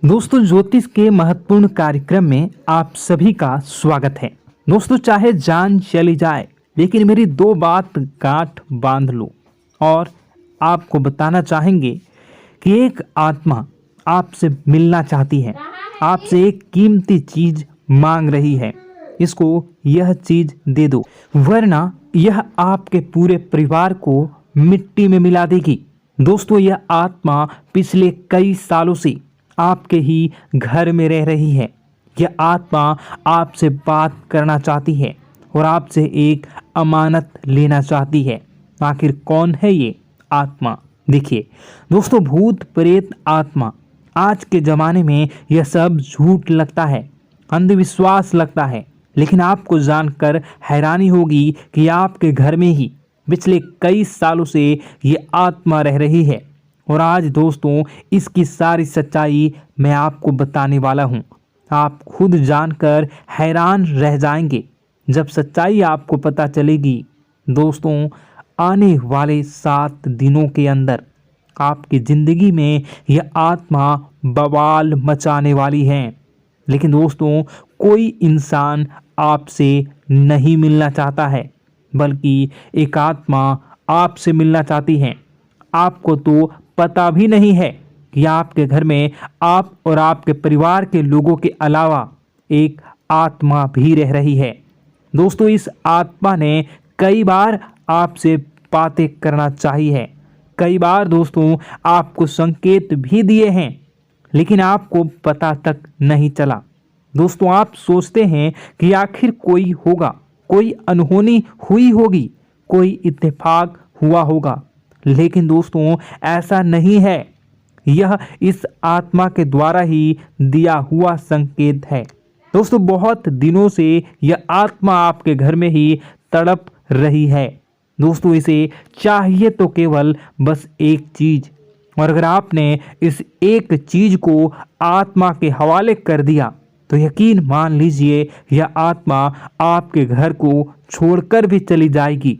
दोस्तों, ज्योतिष के महत्वपूर्ण कार्यक्रम में आप सभी का स्वागत है। दोस्तों, चाहे जान चली जाए लेकिन मेरी दो बात गांठ बांध लो। और आपको बताना चाहेंगे कि एक आत्मा आपसे मिलना चाहती है, आपसे एक कीमती चीज मांग रही है। इसको यह चीज दे दो, वरना यह आपके पूरे परिवार को मिट्टी में मिला देगी। दोस्तों, यह आत्मा पिछले कई सालों से आपके ही घर में रह रही है। यह आत्मा आपसे बात करना चाहती है और आपसे एक अमानत लेना चाहती है। आखिर कौन है ये आत्मा? देखिए दोस्तों, भूत प्रेत आत्मा, आज के ज़माने में यह सब झूठ लगता है, अंधविश्वास लगता है, लेकिन आपको जानकर हैरानी होगी कि आपके घर में ही पिछले कई सालों से ये आत्मा रह रही है। और आज दोस्तों, इसकी सारी सच्चाई मैं आपको बताने वाला हूँ। आप खुद जानकर हैरान रह जाएंगे जब सच्चाई आपको पता चलेगी। दोस्तों, आने वाले 7 दिनों के अंदर आपकी ज़िंदगी में यह आत्मा बवाल मचाने वाली है। लेकिन दोस्तों, कोई इंसान आपसे नहीं मिलना चाहता है, बल्कि एक आत्मा आपसे मिलना चाहती है। आपको तो पता भी नहीं है कि आपके घर में आप और आपके परिवार के लोगों के अलावा एक आत्मा भी रह रही है। दोस्तों, इस आत्मा ने कई बार आपसे बातें करना चाहिए है, कई बार दोस्तों आपको संकेत भी दिए हैं, लेकिन आपको पता तक नहीं चला। दोस्तों, आप सोचते हैं कि आखिर कोई होगा, कोई अनहोनी हुई होगी, कोई इत्तेफाक हुआ होगा, लेकिन दोस्तों ऐसा नहीं है। यह इस आत्मा के द्वारा ही दिया हुआ संकेत है। दोस्तों, बहुत दिनों से यह आत्मा आपके घर में ही तड़प रही है। दोस्तों, इसे चाहिए तो केवल बस एक चीज, और अगर आपने इस एक चीज को आत्मा के हवाले कर दिया तो यकीन मान लीजिए यह आत्मा आपके घर को छोड़कर भी चली जाएगी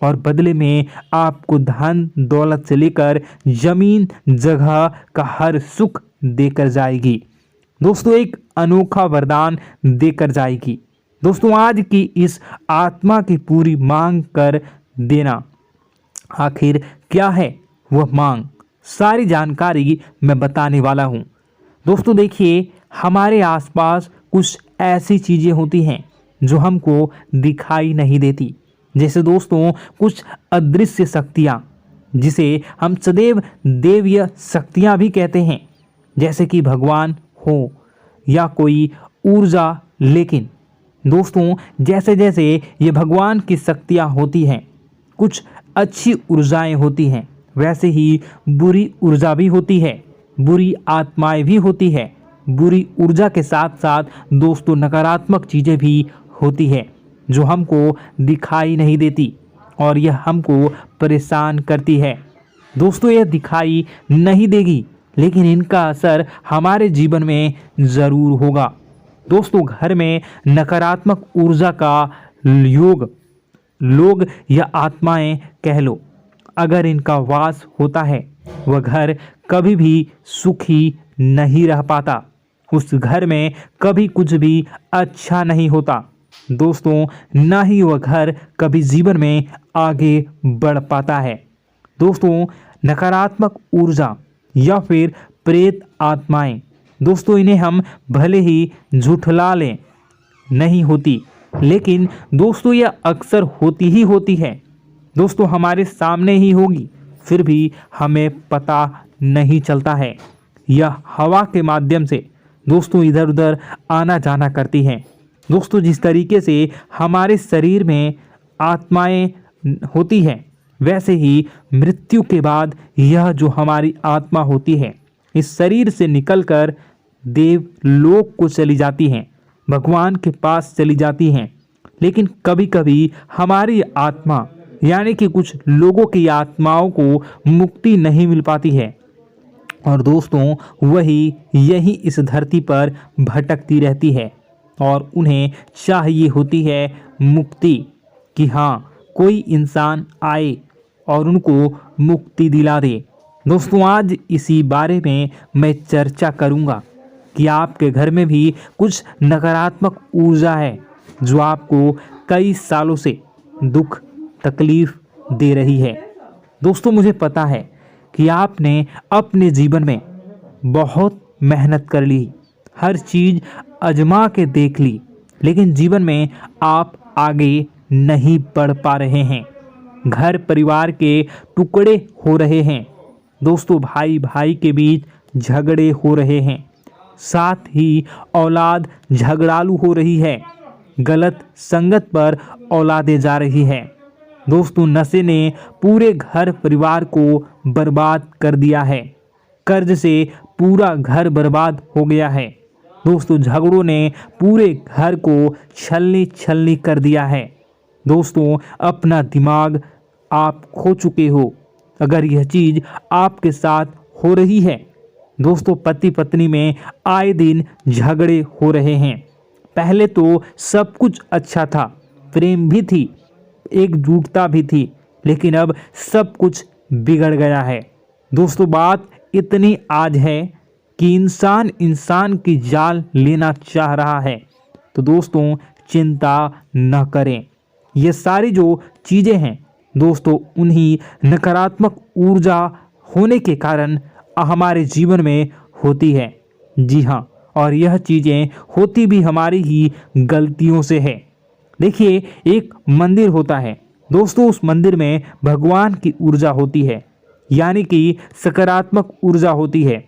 और बदले में आपको धन दौलत से लेकर जमीन जगह का हर सुख देकर जाएगी। दोस्तों, एक अनोखा वरदान देकर जाएगी। दोस्तों, आज की इस आत्मा की पूरी मांग कर देना। आखिर क्या है वह मांग? सारी जानकारी मैं बताने वाला हूँ। दोस्तों देखिए, हमारे आसपास कुछ ऐसी चीज़ें होती हैं जो हमको दिखाई नहीं देती, जैसे दोस्तों कुछ अदृश्य शक्तियाँ, जिसे हम सदैव देवीय शक्तियाँ भी कहते हैं, जैसे कि भगवान हो या कोई ऊर्जा। लेकिन दोस्तों, जैसे जैसे ये भगवान की शक्तियाँ होती हैं, कुछ अच्छी ऊर्जाएं होती हैं, वैसे ही बुरी ऊर्जा भी होती है, बुरी आत्माएं भी होती है। बुरी ऊर्जा के साथ साथ दोस्तों नकारात्मक चीज़ें भी होती है जो हमको दिखाई नहीं देती और यह हमको परेशान करती है। दोस्तों, यह दिखाई नहीं देगी, लेकिन इनका असर हमारे जीवन में ज़रूर होगा। दोस्तों, घर में नकारात्मक ऊर्जा का योग, लोग या आत्माएं कह लो, अगर इनका वास होता है, वह घर कभी भी सुखी नहीं रह पाता। उस घर में कभी कुछ भी अच्छा नहीं होता। दोस्तों, ना ही वह घर कभी जीवन में आगे बढ़ पाता है। दोस्तों, नकारात्मक ऊर्जा या फिर प्रेत आत्माएं, दोस्तों इन्हें हम भले ही झुठला लें, नहीं होती, लेकिन दोस्तों यह अक्सर होती ही होती है। दोस्तों, हमारे सामने ही होगी, फिर भी हमें पता नहीं चलता है। यह हवा के माध्यम से दोस्तों इधर उधर आना जाना करती हैं। दोस्तों, जिस तरीके से हमारे शरीर में आत्माएं होती हैं, वैसे ही मृत्यु के बाद यह जो हमारी आत्मा होती है, इस शरीर से निकलकर देवलोक को चली जाती हैं, भगवान के पास चली जाती हैं। लेकिन कभी कभी हमारी आत्मा, यानी कि कुछ लोगों की आत्माओं को मुक्ति नहीं मिल पाती है, और दोस्तों वही यही इस धरती पर भटकती रहती है और उन्हें चाहिए होती है मुक्ति, कि हाँ कोई इंसान आए और उनको मुक्ति दिला दे। दोस्तों, आज इसी बारे में मैं चर्चा करूँगा कि आपके घर में भी कुछ नकारात्मक ऊर्जा है जो आपको कई सालों से दुख तकलीफ दे रही है। दोस्तों, मुझे पता है कि आपने अपने जीवन में बहुत मेहनत कर ली, हर चीज़ आजमा के देख ली, लेकिन जीवन में आप आगे नहीं बढ़ पा रहे हैं। घर परिवार के टुकड़े हो रहे हैं। दोस्तों, भाई भाई के बीच झगड़े हो रहे हैं। साथ ही औलाद झगड़ालू हो रही है। गलत संगत पर औलादें जा रही है। दोस्तों, नशे ने पूरे घर परिवार को बर्बाद कर दिया है। कर्ज से पूरा घर बर्बाद हो गया है। दोस्तों, झगड़ों ने पूरे घर को छलनी छलनी कर दिया है। दोस्तों, अपना दिमाग आप खो चुके हो अगर यह चीज़ आपके साथ हो रही है। दोस्तों, पति पत्नी में आए दिन झगड़े हो रहे हैं। पहले तो सब कुछ अच्छा था, प्रेम भी थी, एकजुटता भी थी, लेकिन अब सब कुछ बिगड़ गया है। दोस्तों, बात इतनी आज है कि इंसान इंसान की जान लेना चाह रहा है। तो दोस्तों, चिंता न करें। ये सारी जो चीज़ें हैं दोस्तों, उन्हीं नकारात्मक ऊर्जा होने के कारण हमारे जीवन में होती है। जी हाँ, और यह चीज़ें होती भी हमारी ही गलतियों से है। देखिए, एक मंदिर होता है दोस्तों, उस मंदिर में भगवान की ऊर्जा होती है, यानी कि सकारात्मक ऊर्जा होती है।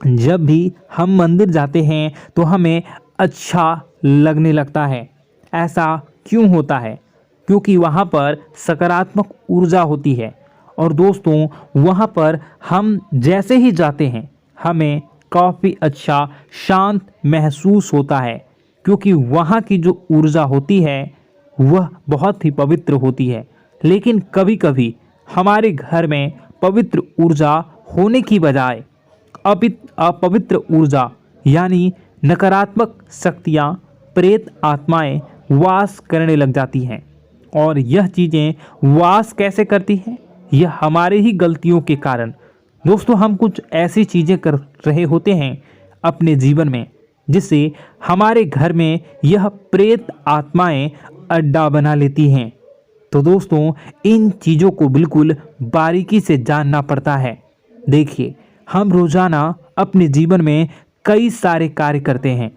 जब भी हम मंदिर जाते हैं तो हमें अच्छा लगने लगता है। ऐसा क्यों होता है? क्योंकि वहाँ पर सकारात्मक ऊर्जा होती है। और दोस्तों, वहाँ पर हम जैसे ही जाते हैं हमें काफ़ी अच्छा शांत महसूस होता है, क्योंकि वहाँ की जो ऊर्जा होती है वह बहुत ही पवित्र होती है। लेकिन कभी कभी हमारे घर में पवित्र ऊर्जा होने की बजाय अपवित्र ऊर्जा यानी नकारात्मक शक्तियाँ, प्रेत आत्माएं वास करने लग जाती हैं। और यह चीज़ें वास कैसे करती हैं? यह हमारे ही गलतियों के कारण। दोस्तों, हम कुछ ऐसी चीज़ें कर रहे होते हैं अपने जीवन में जिससे हमारे घर में यह प्रेत आत्माएं अड्डा बना लेती हैं। तो दोस्तों, इन चीज़ों को बिल्कुल बारीकी से जानना पड़ता है। देखिए, हम रोज़ाना अपने जीवन में कई सारे कार्य करते हैं।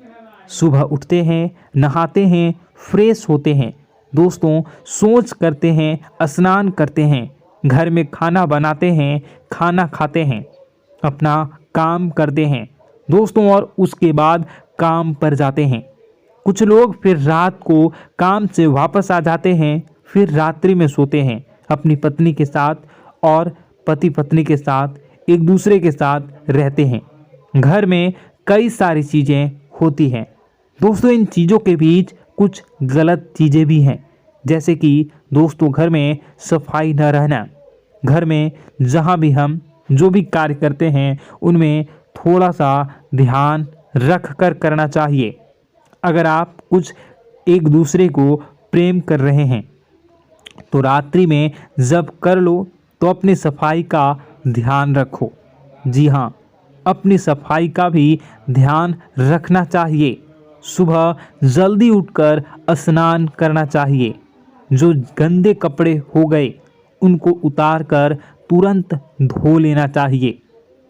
सुबह उठते हैं, नहाते हैं, फ्रेश होते हैं। दोस्तों, सोच करते हैं, स्नान करते हैं, घर में खाना बनाते हैं, खाना खाते हैं, अपना काम करते हैं दोस्तों, और उसके बाद काम पर जाते हैं। कुछ लोग फिर रात को काम से वापस आ जाते हैं, फिर रात्रि में सोते हैं अपनी पत्नी के साथ, और पति पत्नी के साथ एक दूसरे के साथ रहते हैं। घर में कई सारी चीज़ें होती हैं दोस्तों। इन चीज़ों के बीच कुछ गलत चीज़ें भी हैं, जैसे कि दोस्तों, घर में सफाई न रहना। घर में जहाँ भी हम जो भी कार्य करते हैं उनमें थोड़ा सा ध्यान रख कर करना चाहिए। अगर आप कुछ एक दूसरे को प्रेम कर रहे हैं तो रात्रि में जब कर लो तो अपनी सफाई का ध्यान रखो। जी हाँ, अपनी सफाई का भी ध्यान रखना चाहिए। सुबह जल्दी उठकर स्नान करना चाहिए। जो गंदे कपड़े हो गए उनको उतार कर तुरंत धो लेना चाहिए।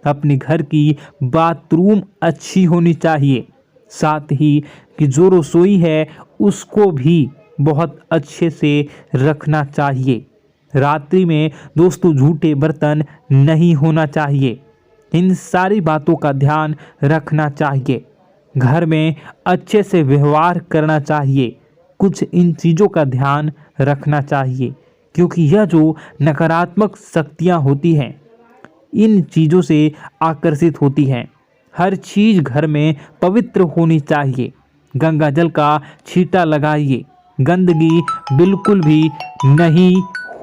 अपने घर की बाथरूम अच्छी होनी चाहिए। साथ ही कि जो रसोई है उसको भी बहुत अच्छे से रखना चाहिए। रात्रि में दोस्तों, झूठे बर्तन नहीं होना चाहिए। इन सारी बातों का ध्यान रखना चाहिए। घर में अच्छे से व्यवहार करना चाहिए। कुछ इन चीज़ों का ध्यान रखना चाहिए, क्योंकि यह जो नकारात्मक शक्तियाँ होती हैं इन चीज़ों से आकर्षित होती हैं। हर चीज़ घर में पवित्र होनी चाहिए। गंगा जल का छींटा लगाइए, गंदगी बिल्कुल भी नहीं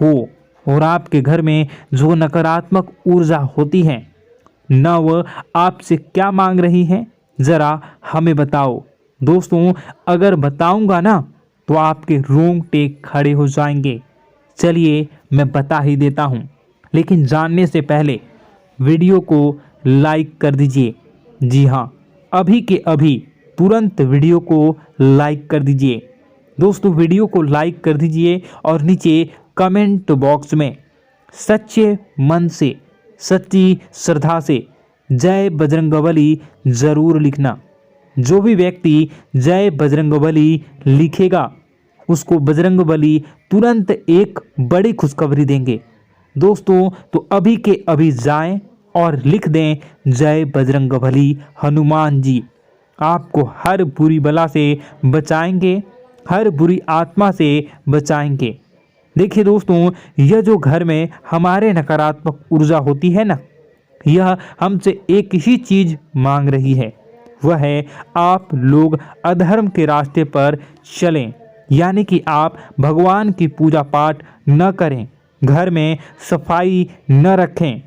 हो। और आपके घर में जो नकारात्मक ऊर्जा होती है न वह आपसे क्या मांग रही है, ज़रा हमें बताओ। दोस्तों, अगर बताऊंगा ना तो आपके रोंगटे खड़े हो जाएंगे। चलिए मैं बता ही देता हूँ, लेकिन जानने से पहले वीडियो को लाइक कर दीजिए। जी हाँ, अभी के अभी तुरंत वीडियो को लाइक कर दीजिए। दोस्तों वीडियो को लाइक कर दीजिए और नीचे कमेंट बॉक्स में सच्चे मन से, सच्ची श्रद्धा से जय बजरंगबली ज़रूर लिखना। जो भी व्यक्ति जय बजरंगबली लिखेगा उसको बजरंगबली तुरंत एक बड़ी खुशखबरी देंगे। दोस्तों तो अभी के अभी जाएं और लिख दें जय बजरंगबली हनुमान जी, आपको हर बुरी बला से बचाएंगे, हर बुरी आत्मा से बचाएंगे। देखिए दोस्तों, यह जो घर में हमारे नकारात्मक ऊर्जा होती है ना, यह हमसे एक ही चीज़ मांग रही है, वह है आप लोग अधर्म के रास्ते पर चलें, यानी कि आप भगवान की पूजा पाठ न करें, घर में सफाई न रखें,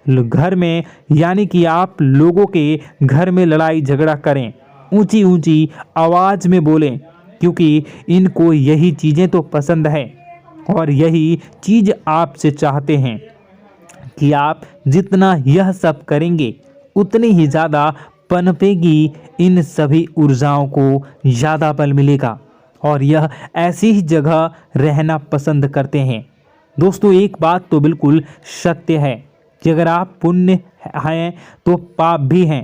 घर में यानी कि आप लोगों के घर में लड़ाई झगड़ा करें, ऊंची ऊंची आवाज़ में बोलें, क्योंकि इनको यही चीज़ें तो पसंद है और यही चीज़ आपसे चाहते हैं कि आप जितना यह सब करेंगे उतनी ही ज़्यादा पनपेगी इन सभी ऊर्जाओं को ज़्यादा बल मिलेगा और यह ऐसी ही जगह रहना पसंद करते हैं। दोस्तों एक बात तो बिल्कुल सत्य है कि अगर आप पुण्य हैं तो पाप भी हैं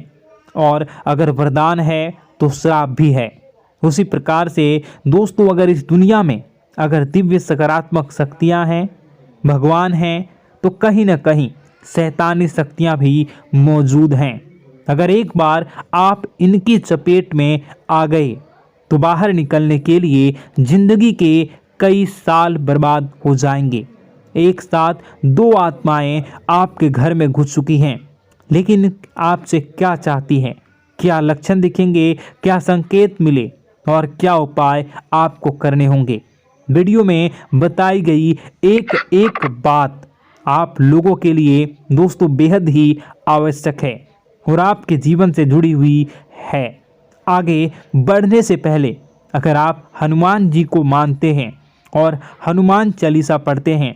और अगर वरदान है तो श्राप भी है। उसी प्रकार से दोस्तों अगर इस दुनिया में अगर दिव्य सकारात्मक शक्तियां हैं, भगवान हैं, तो कहीं ना कहीं शैतानी शक्तियां भी मौजूद हैं। अगर एक बार आप इनकी चपेट में आ गए तो बाहर निकलने के लिए जिंदगी के कई साल बर्बाद हो जाएंगे। एक साथ दो आत्माएं आपके घर में घुस चुकी हैं, लेकिन आपसे क्या चाहती हैं, क्या लक्षण दिखेंगे, क्या संकेत मिले और क्या उपाय आपको करने होंगे। वीडियो में बताई गई एक एक बात आप लोगों के लिए दोस्तों बेहद ही आवश्यक है और आपके जीवन से जुड़ी हुई है। आगे बढ़ने से पहले अगर आप हनुमान जी को मानते हैं और हनुमान चालीसा पढ़ते हैं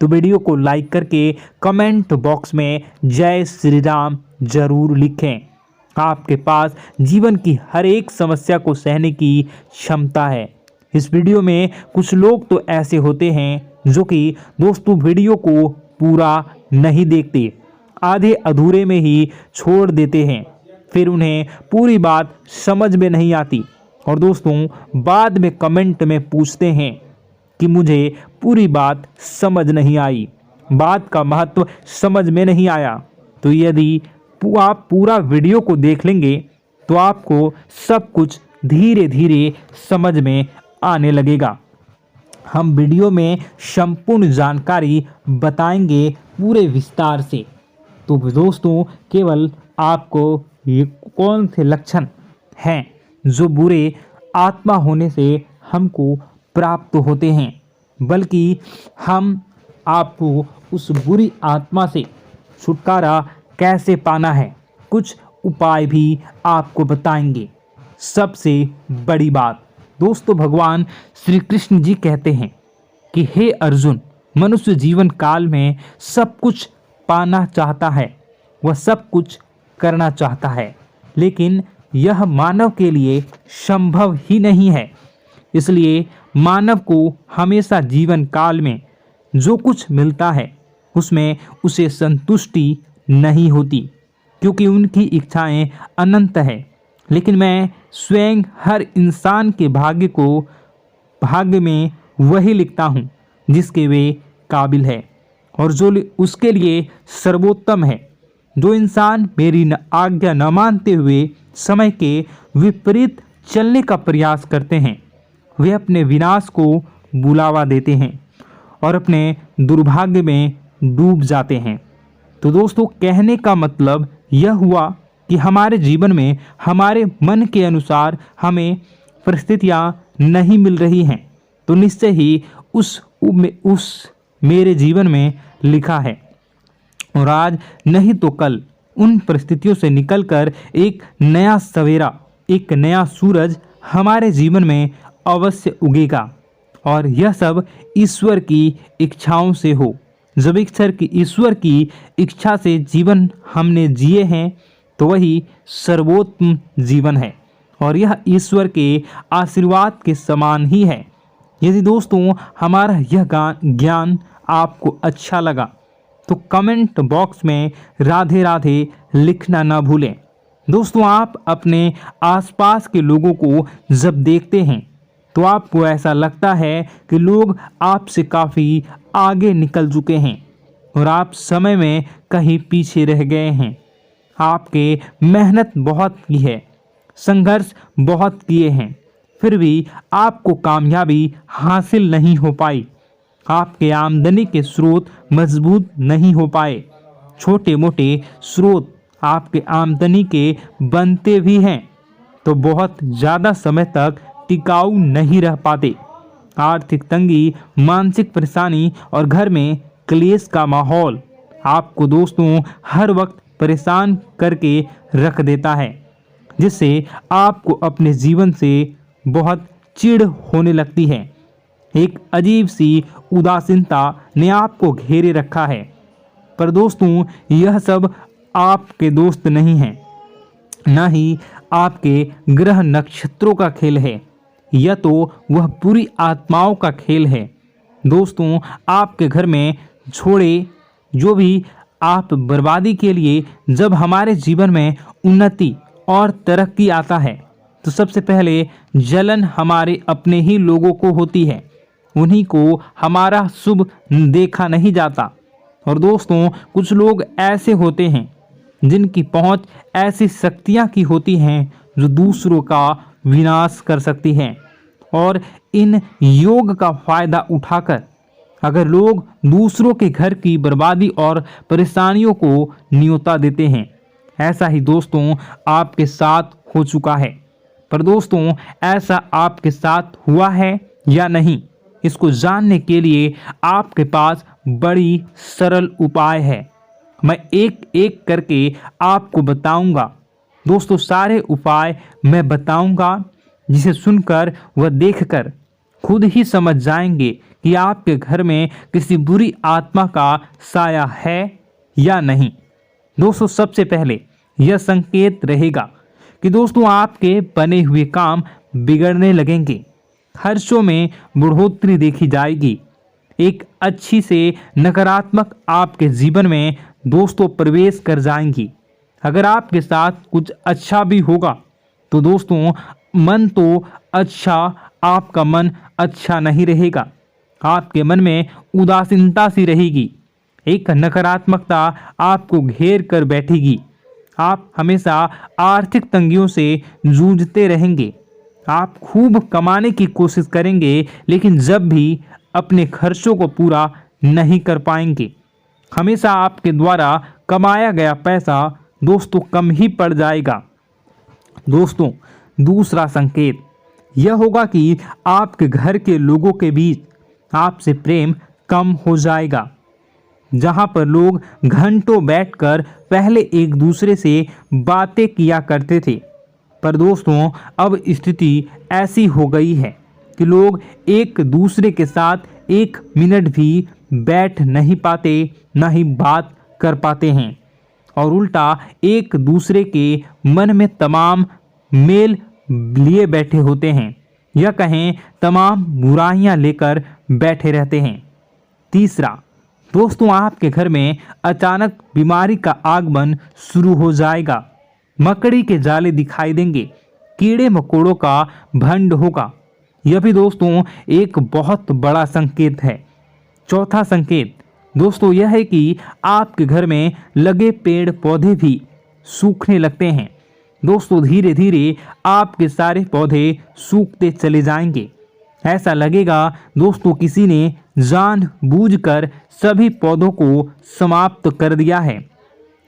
तो वीडियो को लाइक करके कमेंट बॉक्स में जय श्री राम जरूर लिखें। आपके पास जीवन की हर एक समस्या को सहने की क्षमता है। इस वीडियो में कुछ लोग तो ऐसे होते हैं जो कि दोस्तों वीडियो को पूरा नहीं देखते, आधे अधूरे में ही छोड़ देते हैं, फिर उन्हें पूरी बात समझ में नहीं आती और दोस्तों बाद में कमेंट में पूछते हैं कि मुझे पूरी बात समझ नहीं आई, बात का महत्व समझ में नहीं आया। तो यदि आप पूरा वीडियो को देख लेंगे तो आपको सब कुछ धीरे धीरे समझ में आने लगेगा। हम वीडियो में संपूर्ण जानकारी बताएंगे पूरे विस्तार से। तो दोस्तों केवल आपको ये कौन से लक्षण हैं जो बुरे आत्मा होने से हमको प्राप्त होते हैं, बल्कि हम आपको उस बुरी आत्मा से छुटकारा कैसे पाना है, कुछ उपाय भी आपको बताएंगे। सबसे बड़ी बात दोस्तों, भगवान श्री कृष्ण जी कहते हैं कि हे अर्जुन, मनुष्य जीवन काल में सब कुछ पाना चाहता है, वह सब कुछ करना चाहता है, लेकिन यह मानव के लिए संभव ही नहीं है। इसलिए मानव को हमेशा जीवन काल में जो कुछ मिलता है उसमें उसे संतुष्टि नहीं होती, क्योंकि उनकी इच्छाएं अनंत है। लेकिन मैं स्वयं हर इंसान के भाग्य में वही लिखता हूँ जिसके वे काबिल है और जो उसके लिए सर्वोत्तम है। जो इंसान मेरी आज्ञा न मानते हुए समय के विपरीत चलने का प्रयास करते हैं, वे अपने विनाश को बुलावा देते हैं और अपने दुर्भाग्य में डूब जाते हैं। तो दोस्तों कहने का मतलब यह हुआ कि हमारे जीवन में हमारे मन के अनुसार हमें परिस्थितियां नहीं मिल रही हैं, तो निश्चय ही उस मेरे जीवन में लिखा है और आज नहीं तो कल उन परिस्थितियों से निकलकर एक नया सवेरा, एक नया सूरज हमारे जीवन में अवश्य उगेगा और यह सब ईश्वर की इच्छाओं से हो। जब ईश्वर की इच्छा से जीवन हमने जिए हैं तो वही सर्वोत्तम जीवन है और यह ईश्वर के आशीर्वाद के समान ही है। यदि दोस्तों हमारा यह ज्ञान आपको अच्छा लगा तो कमेंट बॉक्स में राधे राधे लिखना ना भूलें। दोस्तों आप अपने आसपास के लोगों को जब देखते हैं तो आपको ऐसा लगता है कि लोग आपसे काफ़ी आगे निकल चुके हैं और आप समय में कहीं पीछे रह गए हैं। आपके मेहनत बहुत की है, संघर्ष बहुत किए हैं, फिर भी आपको कामयाबी हासिल नहीं हो पाई। आपके आमदनी के स्रोत मजबूत नहीं हो पाए। छोटे मोटे स्रोत आपके आमदनी के बनते भी हैं तो बहुत ज़्यादा समय तक टिकाऊ नहीं रह पाते। आर्थिक तंगी, मानसिक परेशानी और घर में क्लेश का माहौल आपको दोस्तों हर वक्त परेशान करके रख देता है, जिससे आपको अपने जीवन से बहुत चिढ़ होने लगती है। एक अजीब सी उदासीनता ने आपको घेरे रखा है। पर दोस्तों यह सब आपके दोस्त नहीं हैं, न ही आपके ग्रह नक्षत्रों का खेल है, यह तो वह बुरी आत्माओं का खेल है। दोस्तों आपके घर में छोड़े जो भी आप बर्बादी के लिए जब हमारे जीवन में उन्नति और तरक्की आता है तो सबसे पहले जलन हमारे अपने ही लोगों को होती है, उन्हीं को हमारा शुभ देखा नहीं जाता। और दोस्तों कुछ लोग ऐसे होते हैं जिनकी पहुंच ऐसी शक्तियां की होती हैं जो दूसरों का विनाश कर सकती हैं और इन योग का फायदा उठाकर अगर लोग दूसरों के घर की बर्बादी और परेशानियों को न्योता देते हैं। ऐसा ही दोस्तों आपके साथ हो चुका है। पर दोस्तों ऐसा आपके साथ हुआ है या नहीं, इसको जानने के लिए आपके पास बड़ी सरल उपाय है। मैं एक एक करके आपको बताऊंगा। दोस्तों सारे उपाय मैं बताऊंगा, जिसे सुनकर व देखकर खुद ही समझ जाएंगे कि आपके घर में किसी बुरी आत्मा का साया है या नहीं। दोस्तों सबसे पहले यह संकेत रहेगा कि दोस्तों आपके बने हुए काम बिगड़ने लगेंगे, खर्चों में बढ़ोतरी देखी जाएगी, एक अच्छी से नकारात्मक आपके जीवन में दोस्तों प्रवेश कर जाएंगी। अगर आपके साथ कुछ अच्छा भी होगा तो दोस्तों मन तो अच्छा, आपका मन अच्छा नहीं रहेगा। आपके मन में उदासीनता सी रहेगी, एक नकारात्मकता आपको घेर कर बैठेगी। आप हमेशा आर्थिक तंगियों से जूझते रहेंगे। आप खूब कमाने की कोशिश करेंगे लेकिन जब भी अपने खर्चों को पूरा नहीं कर पाएंगे। हमेशा आपके द्वारा कमाया गया पैसा दोस्तों कम ही पड़ जाएगा। दोस्तों दूसरा संकेत यह होगा कि आपके घर के लोगों के बीच आपसे प्रेम कम हो जाएगा। जहां पर लोग घंटों बैठकर पहले एक दूसरे से बातें किया करते थे, पर दोस्तों अब स्थिति ऐसी हो गई है कि लोग एक दूसरे के साथ एक मिनट भी बैठ नहीं पाते, ना ही बात कर पाते हैं और उल्टा एक दूसरे के मन में तमाम मेल लिए बैठे होते हैं, या कहें तमाम बुराइयां लेकर बैठे रहते हैं। तीसरा दोस्तों आपके घर में अचानक बीमारी का आगमन शुरू हो जाएगा। मकड़ी के जाले दिखाई देंगे, कीड़े मकोड़ों का भंड होगा। यह भी दोस्तों एक बहुत बड़ा संकेत है। चौथा संकेत दोस्तों यह है कि आपके घर में लगे पेड़ पौधे भी सूखने लगते हैं। दोस्तों धीरे धीरे आपके सारे पौधे सूखते चले जाएंगे। ऐसा लगेगा दोस्तों किसी ने जानबूझकर सभी पौधों को समाप्त कर दिया है।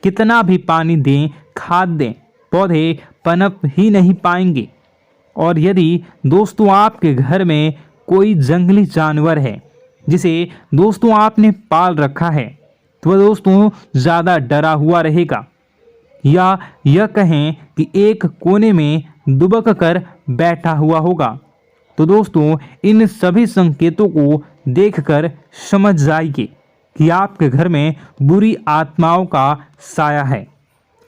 कितना भी पानी दें, खाद दें, पौधे पनप ही नहीं पाएंगे। और यदि दोस्तों आपके घर में कोई जंगली जानवर है जिसे दोस्तों आपने पाल रखा है तो वह दोस्तों ज़्यादा डरा हुआ रहेगा, या यह कहें कि एक कोने में दुबक कर बैठा हुआ होगा, तो दोस्तों इन सभी संकेतों को देखकर समझ जाइए कि आपके घर में बुरी आत्माओं का साया है।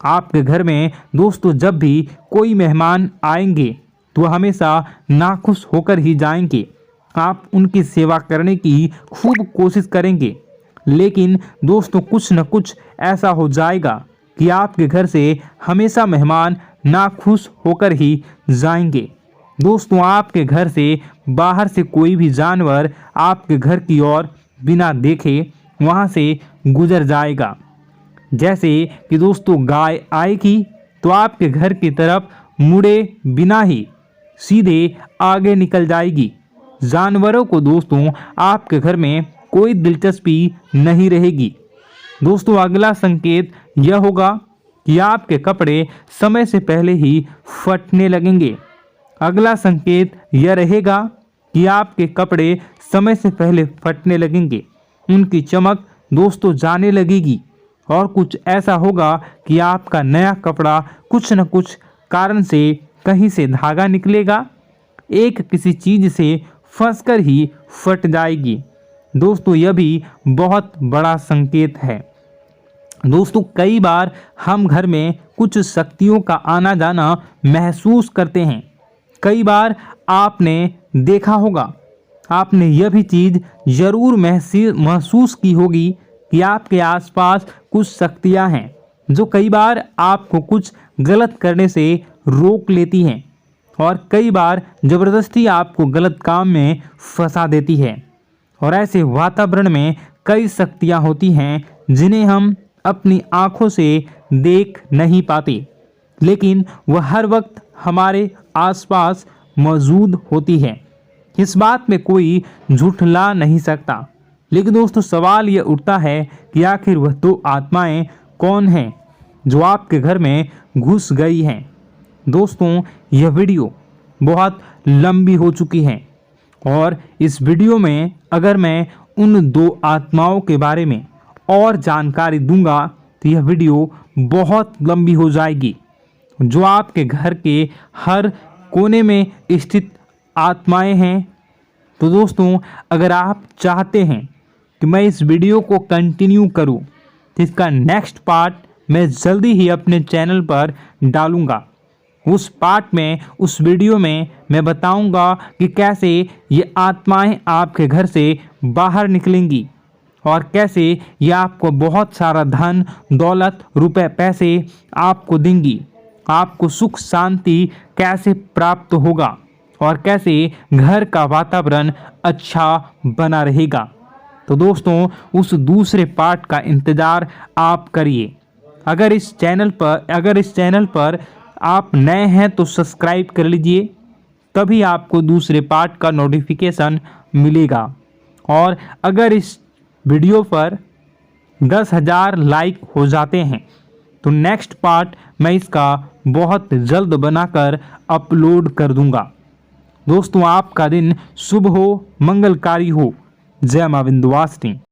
आपके घर में दोस्तों जब भी कोई मेहमान आएंगे तो हमेशा नाखुश होकर ही जाएंगे। आप उनकी सेवा करने की खूब कोशिश करेंगे, लेकिन दोस्तों कुछ न कुछ ऐसा हो जाएगा कि आपके घर से हमेशा मेहमान नाखुश होकर ही जाएंगे। दोस्तों आपके घर से बाहर से कोई भी जानवर आपके घर की ओर बिना देखे वहां से गुजर जाएगा। जैसे कि दोस्तों गाय आएगी तो आपके घर की तरफ मुड़े बिना ही सीधे आगे निकल जाएगी। जानवरों को दोस्तों आपके घर में कोई दिलचस्पी नहीं रहेगी। दोस्तों अगला संकेत यह होगा कि आपके कपड़े समय से पहले ही फटने लगेंगे। अगला संकेत यह रहेगा कि आपके कपड़े समय से पहले फटने लगेंगे, उनकी चमक दोस्तों जाने लगेगी और कुछ ऐसा होगा कि आपका नया कपड़ा कुछ न कुछ कारण से कहीं से धागा निकलेगा, एक किसी चीज से फंसकर ही फट जाएगी। दोस्तों यह भी बहुत बड़ा संकेत है। दोस्तों कई बार हम घर में कुछ शक्तियों का आना जाना महसूस करते हैं। कई बार आपने देखा होगा, आपने यह भी चीज़ ज़रूर महसूस की होगी कि आपके आसपास कुछ शक्तियां हैं जो कई बार आपको कुछ गलत करने से रोक लेती हैं और कई बार ज़बरदस्ती आपको गलत काम में फंसा देती है। और ऐसे वातावरण में कई शक्तियां होती हैं जिन्हें हम अपनी आँखों से देख नहीं पाते, लेकिन वह हर वक्त हमारे आसपास मौजूद होती है। इस बात में कोई झूठला नहीं सकता। लेकिन दोस्तों सवाल यह उठता है कि आखिर वह दो आत्माएं कौन हैं जो आपके घर में घुस गई हैं। दोस्तों यह वीडियो बहुत लंबी हो चुकी है और इस वीडियो में अगर मैं उन दो आत्माओं के बारे में और जानकारी दूंगा तो यह वीडियो बहुत लंबी हो जाएगी। जो आपके घर के हर कोने में स्थित आत्माएं हैं। तो दोस्तों अगर आप चाहते हैं कि मैं इस वीडियो को कंटिन्यू करूं तो इसका नेक्स्ट पार्ट मैं जल्दी ही अपने चैनल पर डालूंगा। उस पार्ट में, उस वीडियो में मैं बताऊंगा कि कैसे ये आत्माएं आपके घर से बाहर निकलेंगी और कैसे ये आपको बहुत सारा धन दौलत रुपए पैसे आपको देंगी, आपको सुख शांति कैसे प्राप्त होगा और कैसे घर का वातावरण अच्छा बना रहेगा। तो दोस्तों उस दूसरे पार्ट का इंतज़ार आप करिए। अगर इस चैनल पर आप नए हैं तो सब्सक्राइब कर लीजिए, तभी आपको दूसरे पार्ट का नोटिफिकेशन मिलेगा। और अगर इस वीडियो पर 10,000 लाइक हो जाते हैं तो नेक्स्ट पार्ट मैं इसका बहुत जल्द बनाकर अपलोड कर दूंगा। दोस्तों आपका दिन शुभ हो, मंगलकारी हो। जय मां विंध्यवासिनी।